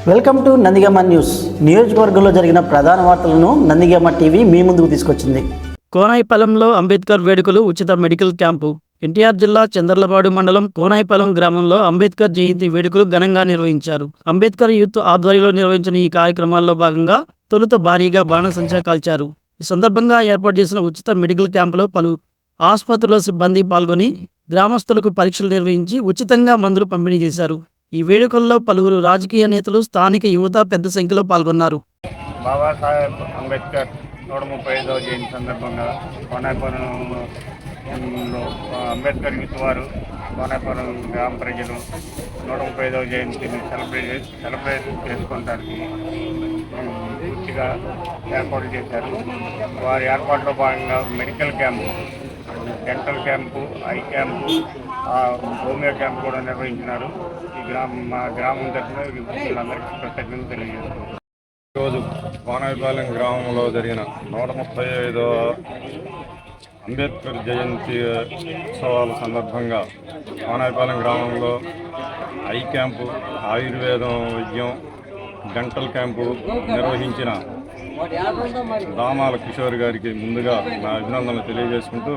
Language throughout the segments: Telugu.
Welcome to Nandigama news. నియోజకవర్గంలో జరిగిన ప్రధాన వార్తలను నందిగామ టీవీ మీ ముందుకు తీసుకొచ్చింది. కోనాయిపాలెంలో అంబేద్కర్ వేడుకలు ఉచిత మెడికల్ క్యాంపు. ఎన్టీఆర్ జిల్లా చంద్రలపాడు మండలం కోనాయిపాలెం గ్రామంలో అంబేద్కర్ జయంతి వేడుకలు ఘనంగా నిర్వహించారు. అంబేద్కర్ యూత్ ఆధ్వర్యంలో నిర్వహించిన ఈ కార్యక్రమాల్లో భాగంగా తొలుత భారీగా బాణసంచా కాల్చారు. ఈ సందర్భంగా ఏర్పాటు చేసిన ఉచిత మెడికల్ క్యాంపులో పలు ఆసుపత్రుల సిబ్బంది పాల్గొని గ్రామస్తులకు పరీక్షలు నిర్వహించి ఉచితంగా మందులు పంపిణీ చేశారు. ఈ వేడుకల్లో పలువురు రాజకీయ నేతలు, స్థానిక యువత పెద్ద సంఖ్యలో పాల్గొన్నారు. బాబాసాహెబ్ అంబేద్కర్ 135వ జయంతి సందర్భంగా కోనాయిపాలెంలో అంబేద్కర్ యూత్ వారు కోనాయిపాలెం గ్రామ ప్రజలు 135వ జయంతిని సెలబ్రేట్ చేసుకోవడానికి పూర్తిగా ఏర్పాట్లు చేశారు. వారి ఏర్పాట్లో భాగంగా medical camp, dental camp, I camp, homeo camp కూడా నిర్వహించినారు. మా గ్రామం తరఫున వీళ్ళందరికీ కృతజ్ఞతలు తెలియజేస్తున్నారు. ఈరోజు కోనాయిపాలెం గ్రామంలో జరిగిన 135వ అంబేద్కర్ జయంతి ఉత్సవాల సందర్భంగా కోనాయిపాలెం గ్రామంలో ఐ క్యాంపు, ఆయుర్వేదం వైద్యం, డెంటల్ క్యాంపు నిర్వహించిన దామాల కిషోర్ గారికి ముందుగా నా అభినందనలు తెలియజేసుకుంటూ,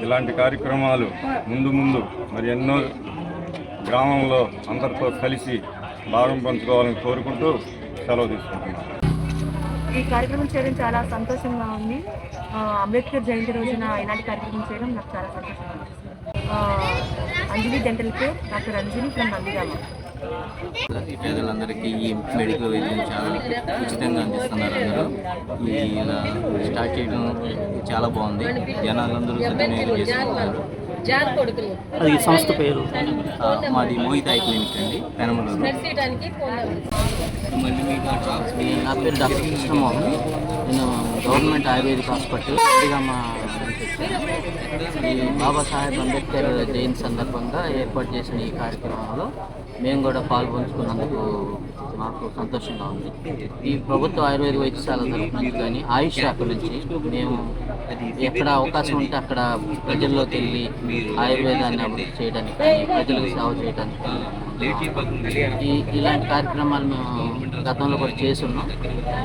ఇలాంటి కార్యక్రమాలు ముందు మరి ఎన్నో గ్రామంలో అందరితో కలిసి భాగం పంచుకోవాలని కోరుకుంటూ సెలవు తీసుకుంటున్నాను. ఈ కార్యక్రమం చేయడం చాలా సంతోషంగా ఉంది. అంబేద్కర్ జయంతి రోజున ఇలాంటి కార్యక్రమం చేయడం నాకు చాలా సంతోషంగా ఉంది. Anjali dental care, doctor Anjali from Nandigama. పేదలందరికీ ఈ మెడికల్ వైద్యం చాలా ఉచితంగా అందిస్తున్నారు. అందరూ ఇలా స్టార్ట్ చేయడం చాలా బాగుంది. జనాలందరూ సద్వినియోగం చేసుకుంటున్నారు. అది సంస్థ పేరు మాది మోహిత్ ఐ క్లినిక్ అండి, పెనమలూరు. మళ్ళీ మీకు నా పేరు డాక్టర్ కృష్ణమోహన్. నేను గవర్నమెంట్ ఆయుర్వేదిక్ హాస్పిటల్ ఈ బాబాసాహెబ్ అంబేద్కర్ జయంతి సందర్భంగా ఏర్పాటు చేసిన ఈ కార్యక్రమంలో మేము కూడా పాల్పంచుకున్నందుకు మాకు సంతోషంగా ఉంది. ఈ ప్రభుత్వ ఆయుర్వేద వైద్యశాల తరఫు నుంచి కానీ ఆయుష్ శాఖ నుంచి మేము ఎక్కడ అవకాశం ఉంటే అక్కడ ప్రజల్లోకి వెళ్ళి ఆయుర్వేదాన్ని అభివృద్ధి చేయడానికి కానీ ప్రజలకు సేవ చేయడానికి ఇలాంటి కార్యక్రమాలు మేము గతంలో కూడా చేసి ఉన్నాం.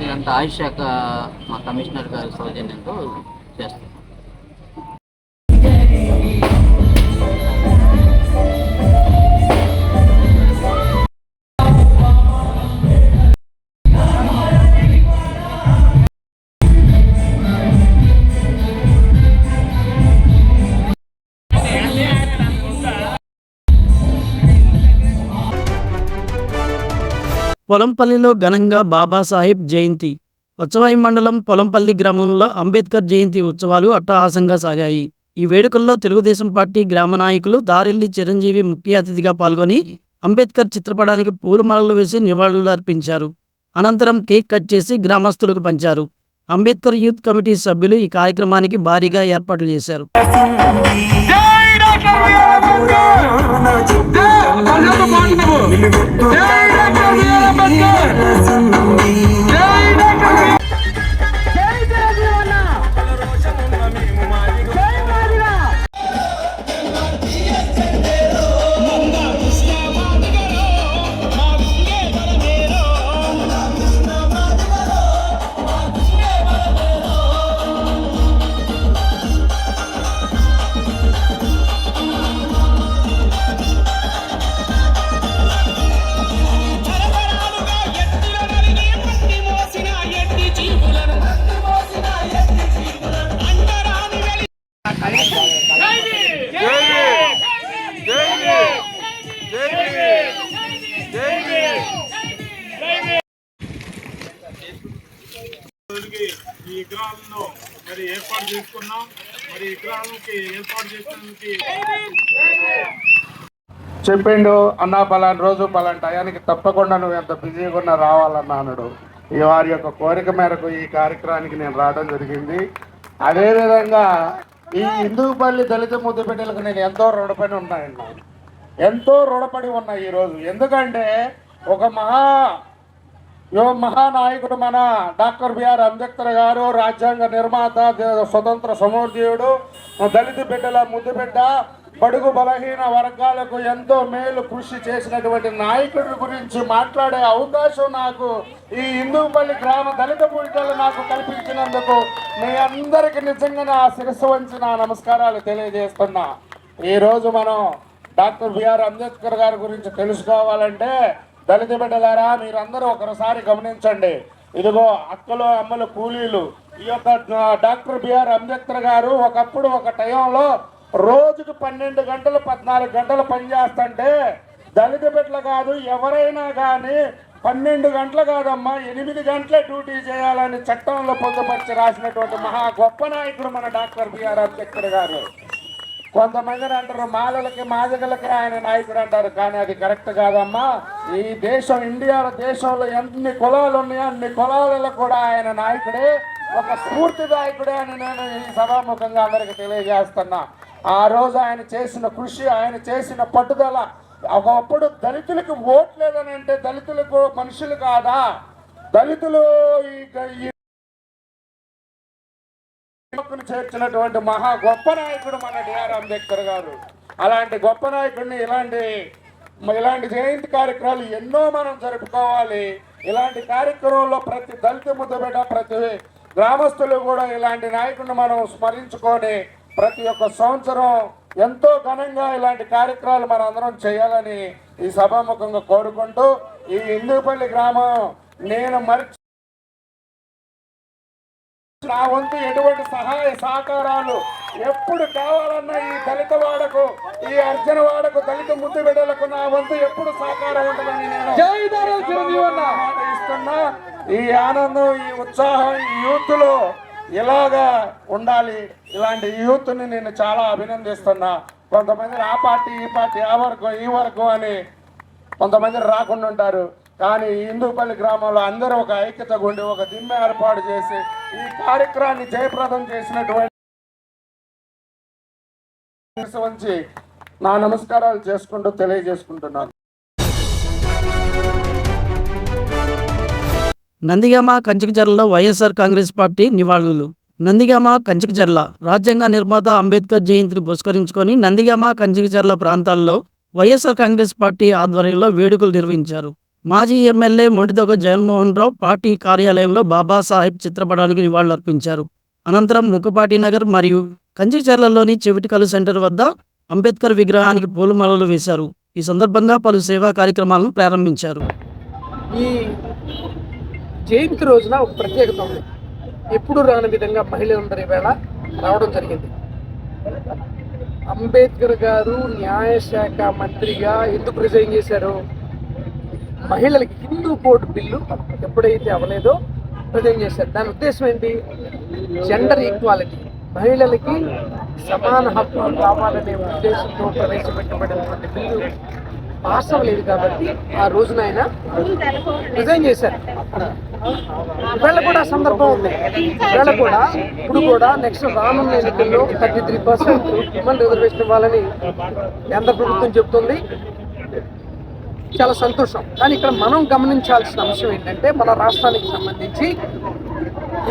ఇదంతా ఆయుష్ శాఖ మా కమిషనర్ గారి సౌజన్యంతో చేస్తాం. పొలంపల్లిలో ఘనంగా బాబాసాహెబ్ జయంతి. వచ్చవాయి మండలం పొలంపల్లి గ్రామంలో అంబేద్కర్ జయంతి ఉత్సవాలు అట్టహాసంగా సాగాయి. ఈ వేడుకల్లో తెలుగుదేశం పార్టీ గ్రామ నాయకులు దారెల్లి చిరంజీవి ముఖ్య అతిథిగా పాల్గొని అంబేద్కర్ చిత్రపటానికి పూలమాలలు వేసి నివాళులు అర్పించారు. అనంతరం కేక్ కట్ చేసి గ్రామస్తులకు పంచారు. అంబేద్కర్ యూత్ కమిటీ సభ్యులు ఈ కార్యక్రమానికి భారీగా ఏర్పాట్లు చేశారు. ఈ విగ్రహాలను మరి ఏర్పాటు చేసుకున్నాం. మరి విగ్రహాలకి ఏర్పాటు చేసినందుకు చెప్పిండు, అన్నా పలాంటి రోజు పలాంటి టయానికి తప్పకుండా నువ్వు ఎంత బిజీగా ఉన్నా రావాలన్నా అన్నాడు. ఈ వారి యొక్క కోరిక మేరకు ఈ కార్యక్రమానికి నేను రావడం జరిగింది. అదేవిధంగా ఈ హిందూపల్లి దళిత ముద్దుబిడ్డలకు నేను ఎంతో రుణపడి ఉన్నాయండి, ఎంతో రుణపడి ఉన్నా ఈరోజు. ఎందుకంటే ఒక మహానాయకుడు మన డాక్టర్ బిఆర్ అంబేద్కర్ గారు, రాజ్యాంగ నిర్మాత, స్వతంత్ర సమోర్జీవుడు, దళిత బిడ్డల ముద్దుబిడ్డ, బడుగు బలహీన వర్గాలకు ఎంతో మేలు కృషి చేసినటువంటి నాయకుడి గురించి మాట్లాడే అవకాశం నాకు ఈ హిందూపల్లి గ్రామ దళిత పూజలు నాకు కల్పించినందుకు మీ అందరికీ నిజంగా నా శిరస్సు వంచి నా నమస్కారాలు తెలియజేస్తున్నా. ఈరోజు మనం డాక్టర్ బిఆర్ అంబేద్కర్ గారి గురించి తెలుసుకోవాలంటే దళిత బిడ్డలారా మీరందరూ ఒకసారి గమనించండి. ఇదిగో అక్కలు అమ్మలు కూలీలు ఈ యొక్క డాక్టర్ బిఆర్ అంబేద్కర్ గారు ఒకప్పుడు ఒక టైంలో రోజుకు 12 గంటలు 14 గంటలు పనిచేస్తుంటే దళిత బిడ్డలు కాదు ఎవరైనా కానీ 12 గంటలు కాదమ్మా 8 గంటలే డ్యూటీ చేయాలని చట్టంలో పొందుపరిచి రాసినటువంటి మహా గొప్ప నాయకుడు మన డాక్టర్ బిఆర్ అంబేద్కర్ గారు. కొంతమంది అంటారు మాలలకి మాదిగలకి ఆయన నాయకుడు అంటారు, కానీ అది కరెక్ట్ కాదమ్మా. ఈ దేశం ఇండియా దేశంలో ఎన్ని కులాలు ఉన్నాయో అన్ని కులాలలో కూడా ఆయన నాయకుడే, ఒక స్ఫూర్తిదాయకుడే అని నేను ఈ సభాముఖంగా అందరికి తెలియజేస్తున్నా. ఆ రోజు ఆయన చేసిన కృషి, ఆయన చేసిన పట్టుదల, ఒకప్పుడు దళితులకు ఓట్ లేదని అంటే దళితులకు మనుషులు కాదా, దళితులు చేర్చినటువంటి మహా గొప్ప నాయకుడు మన బిఆర్ అంబేద్కర్ గారు. అలాంటి గొప్ప నాయకుడిని ఇలాంటి జయంతి కార్యక్రమాలు ఎన్నో మనం జరుపుకోవాలి. ఇలాంటి కార్యక్రమంలో ప్రతి దళిత ముద్దబిడ్డ ప్రతి గ్రామస్తులు కూడా ఇలాంటి నాయకుడిని మనం స్మరించుకొని ప్రతి ఒక్క సంవత్సరం ఎంతో ఘనంగా ఇలాంటి కార్యక్రమాలు మనం అందరం చేయాలని ఈ సభాముఖంగా కోరుకుంటూ ఈ హిందూపల్లి గ్రామం నేను నా వంతు ఎటువంటి సహాయ సహకారాలు ఎప్పుడు కావాలన్నా ఈ దళిత వాడకు ఈ అర్జున వాడకు దళిత ముద్దు బిడ్డలకు నా వంతు ఎప్పుడు సహకారం ఉంటుందని నేను ఇస్తున్నా. ఈ ఆనందం ఈ ఉత్సాహం ఈ యూత్లో ఇలాగా ఉండాలి. ఇలాంటి యూత్ని నేను చాలా అభినందిస్తున్నా. కొంతమంది ఆ పార్టీ ఈ పార్టీ ఆ వర్గం ఈ వర్గం అని కొంతమంది రాకుండా ఉంటారు, కానీ హిందూపల్లి గ్రామంలో అందరూ ఒక ఐక్యత ఉండి ఒక దిమ్మె ఏర్పాటు చేసి ఈ కార్యక్రమాన్ని జయప్రదం చేసినటువంటి వంచి నా నమస్కారాలు చేసుకుంటూ తెలియజేసుకుంటున్నాను. నందిగామ కంచికచర్లలో వైఎస్ఆర్ కాంగ్రెస్ పార్టీ నివాళులు. నందిగామ కంచికచర్ల రాజ్యాంగ నిర్మాత అంబేద్కర్ జయంతిని పురస్కరించుకొని నందిగామ కంచికచర్ల ప్రాంతాల్లో వైఎస్ఆర్ కాంగ్రెస్ పార్టీ ఆధ్వర్యంలో వేడుకలు నిర్వహించారు. మాజీ ఎమ్మెల్యే మొండిదొగ జగన్మోహన్ రావు పార్టీ కార్యాలయంలో బాబాసాహెబ్ చిత్రపటానికి నివాళులర్పించారు. అనంతరం ముక్కపాటి నగర్ మరియు కంచికచర్లలోని చెవిటికలు సెంటర్ వద్ద అంబేద్కర్ విగ్రహానికి పూలమాలలు వేశారు. ఈ సందర్భంగా పలు సేవా కార్యక్రమాలను ప్రారంభించారు. ఈ జయంతి రోజున ఒక ప్రత్యేకత ఉంది. ఎప్పుడు రాని విధంగా మహిళలందరి వేళ రావడం జరిగింది. అంబేద్కర్ గారు న్యాయశాఖ మంత్రిగా ఎందుకు రిజైన్ చేశారు? మహిళలకి హిందూ కోడ్ బిల్లు ఎప్పుడైతే అవ్వలేదో రిజైన్ చేశారు. దాని ఉద్దేశం ఏంటి? జెండర్ ఈక్వాలిటీ, మహిళలకి సమాన హక్కులు కావాలనే ఉద్దేశంతో ప్రవేశపెట్టబడినటువంటి బిల్లు పాస్ అవ్వలేదు కాబట్టి ఆ రోజున ఆయన రిజైన్ చేశారు. వీళ్ళ కూడా సందర్భం ఉంది. వీళ్ళ కూడా ఇప్పుడు కూడా నెక్స్ట్ రానున్న ఎన్నికల్లో 33% ఉమెన్ రిజర్వేషన్ ఇవ్వాలని కేంద్ర ప్రభుత్వం చెబుతుంది. చాలా సంతోషం. కానీ ఇక్కడ మనం గమనించాల్సిన అంశం ఏంటంటే, మన రాష్ట్రానికి సంబంధించి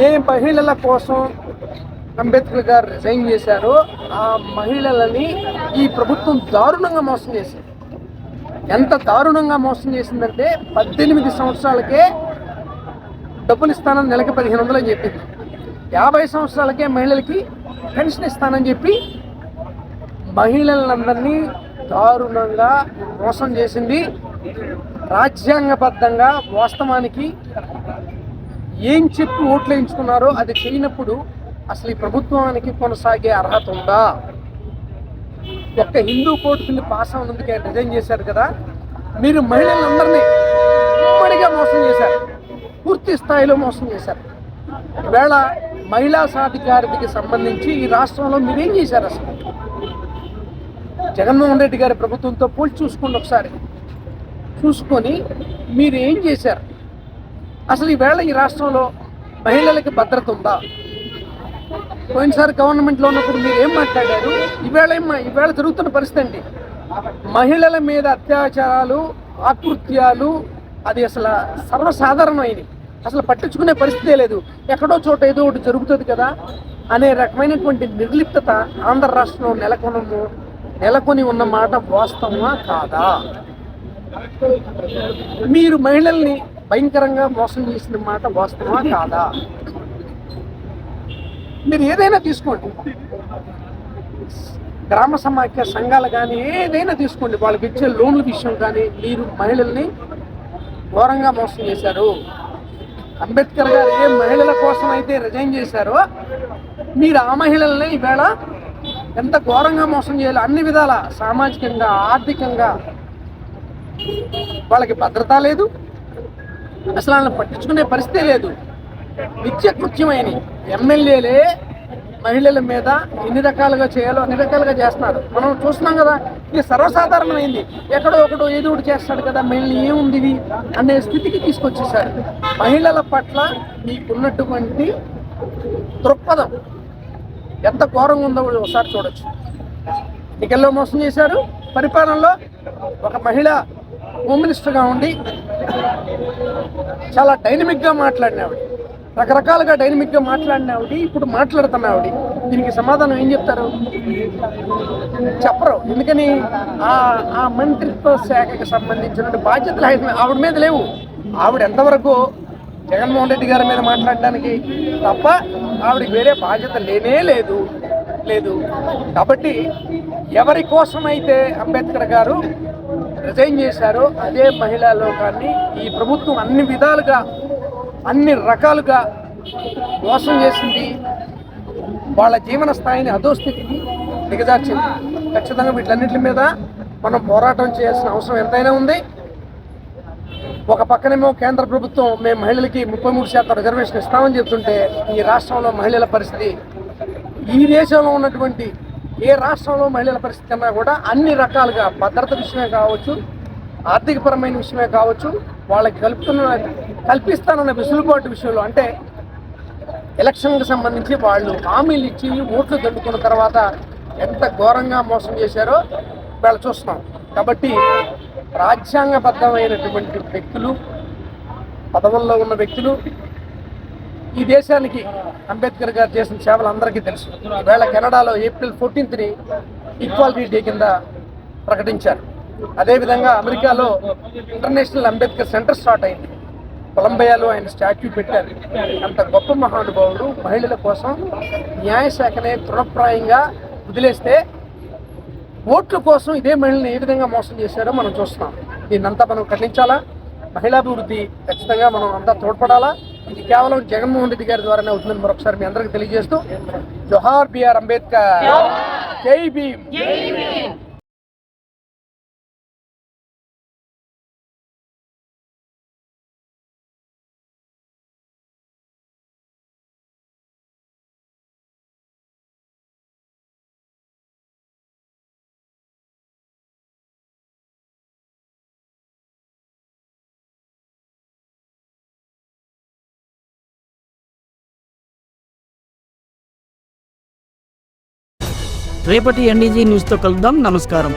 ఏ మహిళల కోసం అంబేద్కర్ గారు రిజైన్ చేశారో ఆ మహిళలని ఈ ప్రభుత్వం దారుణంగా మోసం చేసింది. ఎంత దారుణంగా మోసం చేసిందంటే 18 సంవత్సరాలకే డబ్బులు ఇస్తానని నెలకి 1500 అని చెప్పింది. 50 సంవత్సరాలకే మహిళలకి పెన్షన్ ఇస్తానని చెప్పి మహిళలందరినీ దారుణంగా మోసం చేసింది. రాజ్యాంగబద్ధంగా వాస్తవానికి ఏం చెప్పి ఓట్లు వేయించుకున్నారో అది చేయనప్పుడు అసలు ఈ ప్రభుత్వానికి కొనసాగే అర్హత ఉందా? ఒక్క హిందూ కోడ్ బిల్లు పాస్ అవునందుకు ఆయన రిజైన్ చేశారు కదా. మీరు మహిళలందరినీ ఉమ్మడిగా మోసం చేశారు, పూర్తి స్థాయిలో మోసం చేశారు. ఈవేళ మహిళా సాధికారితకి సంబంధించి ఈ రాష్ట్రంలో మీరేం చేశారు? అసలు జగన్మోహన్ రెడ్డి గారి ప్రభుత్వంతో పోల్చి చూసుకోండి ఒకసారి. చూసుకొని మీరు ఏం చేశారు? అసలు ఈవేళ ఈ రాష్ట్రంలో మహిళలకి భద్రత ఉందా? పోయినసారి గవర్నమెంట్లో ఉన్నప్పుడు మీరు ఏం మాట్లాడారు? ఈవేళ జరుగుతున్న పరిస్థితి ఏంటి? మహిళల మీద అత్యాచారాలు, ఆకృత్యాలు అది అసలు సర్వసాధారణమైనవి. అసలు పట్టించుకునే పరిస్థితే లేదు. ఎక్కడో చోట ఏదో ఒకటి జరుగుతుంది కదా అనే రకమైనటువంటి నిర్లిప్తత ఆంధ్ర రాష్ట్రంలో నెలకొనము నెలకొని ఉన్న మాట వాస్తవమా కాదా? మీరు మహిళల్ని భయంకరంగా మోసం చేసిన మాట వాస్తవమా కాదా? మీరు ఏదైనా తీసుకోండి, గ్రామ సమాఖ్య సంఘాలు కానీ ఏదైనా తీసుకోండి, వాళ్ళకి ఇచ్చే లోన్ల విషయం కానీ మీరు మహిళల్ని ఘోరంగా మోసం చేశారు. అంబేద్కర్ గారు ఏ మహిళల కోసం అయితే రిజైన్ చేశారో మీరు ఆ మహిళల్ని ఈవేళ ఎంత ఘోరంగా మోసం చేయాలి. అన్ని విధాల సామాజికంగా, ఆర్థికంగా వాళ్ళకి భద్రత లేదు, అసలు వాళ్ళని పట్టించుకునే పరిస్థితే లేదు. నిత్య కృత్యమైన ఎమ్మెల్యేలే మహిళల మీద ఎన్ని రకాలుగా చేయాలో అన్ని రకాలుగా చేస్తున్నారు. మనం చూస్తున్నాం కదా, ఇది సర్వసాధారణమైంది. ఎక్కడో ఒకటో ఏదో ఒకటి చేస్తాడు కదా, మహిళలు ఏముంది ఇది అనే స్థితికి తీసుకొచ్చేసారు. మహిళల పట్ల మీకున్నటువంటి దృక్పథం ఎంత ఘోరంగా ఉందో ఒకసారి చూడొచ్చు. ఎన్నికల్లో మోసం చేశారు, పరిపాలనలో ఒక మహిళ హోమ్ మినిస్టర్గా ఉండి చాలా డైనమిక్గా మాట్లాడినావిడ, రకరకాలుగా డైనమిక్గా మాట్లాడినావిడ, ఇప్పుడు మాట్లాడుతున్నావిడ. దీనికి సమాధానం ఏం చెప్తారు? చెప్పరు. ఎందుకని ఆ మంత్రిత్వ శాఖకి సంబంధించిన బాధ్యతలు ఆవిడ మీద లేవు. ఆవిడ ఎంతవరకు జగన్మోహన్ రెడ్డి గారి మీద మాట్లాడడానికి తప్ప ఆవిడకి వేరే బాధ్యత లేదు. కాబట్టి ఎవరి కోసమైతే అంబేద్కర్ గారు రిజైన్ చేశారో అదే మహిళా లోకాన్ని ఈ ప్రభుత్వం అన్ని విధాలుగా, అన్ని రకాలుగా మోసం చేసింది. వాళ్ళ జీవన స్థాయిని అధోస్థితికి దిగజార్చింది. ఖచ్చితంగా వీటన్నిటి మీద మనం పోరాటం చేయాల్సిన అవసరం ఎంతైనా ఉంది. ఒక పక్కనేమో కేంద్ర ప్రభుత్వం మేము మహిళలకి 33% రిజర్వేషన్ ఇస్తామని చెప్తుంటే ఈ రాష్ట్రంలో మహిళల పరిస్థితి, ఈ దేశంలో ఉన్నటువంటి ఏ రాష్ట్రంలో మహిళల పరిస్థితి కన్నా కూడా అన్ని రకాలుగా భద్రత విషయమే కావచ్చు, ఆర్థికపరమైన విషయమే కావచ్చు, వాళ్ళకి కల్పిస్తానన్న వెసులుబాటు విషయంలో, అంటే ఎలక్షన్కి సంబంధించి వాళ్ళు హామీలు ఇచ్చి ఓట్లు దండుకున్న తర్వాత ఎంత ఘోరంగా మోసం చేశారో వాళ్ళు చూస్తున్నాం. కాబట్టి రాజ్యాంగబద్ధమైనటువంటి వ్యక్తులు, పదవుల్లో ఉన్న వ్యక్తులు, ఈ దేశానికి అంబేద్కర్ గారు చేసిన సేవలు అందరికీ తెలుసు. ఈవేళ కెనడాలో ఏప్రిల్ 14ని ఈక్వాలిటీ డే కింద ప్రకటించారు. అదేవిధంగా అమెరికాలో ఇంటర్నేషనల్ అంబేద్కర్ సెంటర్ స్టార్ట్ అయింది. కొలంబియాలో ఆయన స్టాచ్యూ పెట్టారు. అంత గొప్ప మహానుభావుడు మహిళల కోసం న్యాయశాఖనే తృణప్రాయంగా వదిలేస్తే ఓట్ల కోసం ఇదే మహిళని ఏ విధంగా మోసం చేశారో మనం చూస్తున్నాం. దీన్నంతా మనం ఖండించాలా. మహిళాభివృద్ధి ఖచ్చితంగా మనం అంతా తోడ్పడాలా. ఇది కేవలం జగన్మోహన్ రెడ్డి గారి ద్వారానే అవుతుందని మరొకసారి మీ అందరికీ తెలియజేస్తూ, జోహార్ బిఆర్ అంబేద్కర్, జై భీమ్. రేపటి ఎన్డీజీ న్యూస్తో కలుద్దాం. నమస్కారం.